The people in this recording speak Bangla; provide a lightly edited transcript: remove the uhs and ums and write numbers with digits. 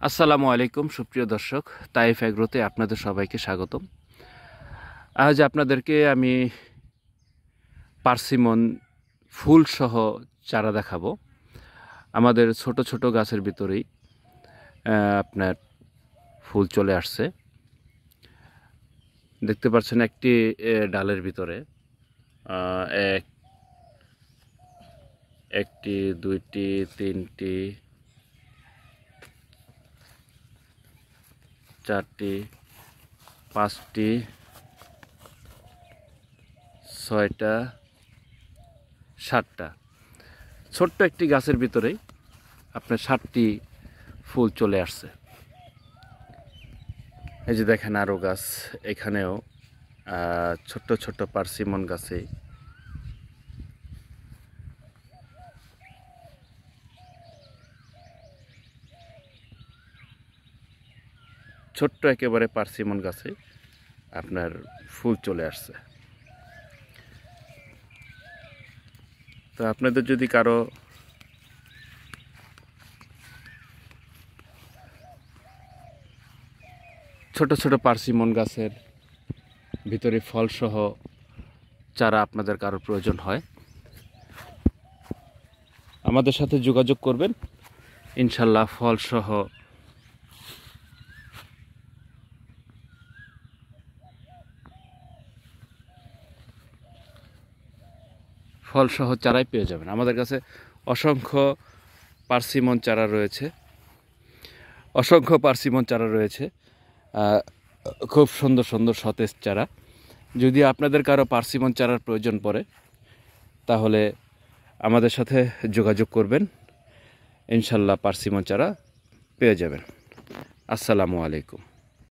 আসসালামু আলাইকুম সুপ্রিয় দর্শক, তাইফ এগ্রোতে আপনাদের সবাইকে স্বাগতম। আজ আপনাদেরকে আমি পার্সিমন ফুলসহ চারা দেখাবো। আমাদের ছোট ছোট গাছের ভিতরেই আপনার ফুল চলে আসছে। দেখতে পাচ্ছেন একটি ডালের ভিতরে একটি, দুইটি, তিনটি, চারটি, পাঁচটি, ছয়টা, সাতটা। ছোট্ট একটি গাছের ভিতরেই আপনার 7টি ফুল চলে আসছে। এই যে দেখেন আরও গাছ, এখানেও ছোট্ট ছোট্ট পার্সিমন গাছে ছোট্ট একেবারে পার্সিমন গাছে আপনার ফুল চলে আসছে। তো আপনাদের যদি কারো ছোট ছোট পার্সিমন গাছের ভিতরে ফলসহ চারা আপনাদের কারো প্রয়োজন হয়, আমাদের সাথে যোগাযোগ করবেন। ইনশাল্লাহ ফলসহ চারাই পেয়ে যাবেন। আমাদের কাছে অসংখ্য পার্সিমন চারা রয়েছে, খুব সুন্দর সুন্দর সতেজ চারা। যদি আপনাদের কারো পার্সিমন চারার প্রয়োজন পড়ে তাহলে আমাদের সাথে যোগাযোগ করবেন, ইনশাল্লাহ পার্সিমন চারা পেয়ে যাবেন। আসসালামু আলাইকুম।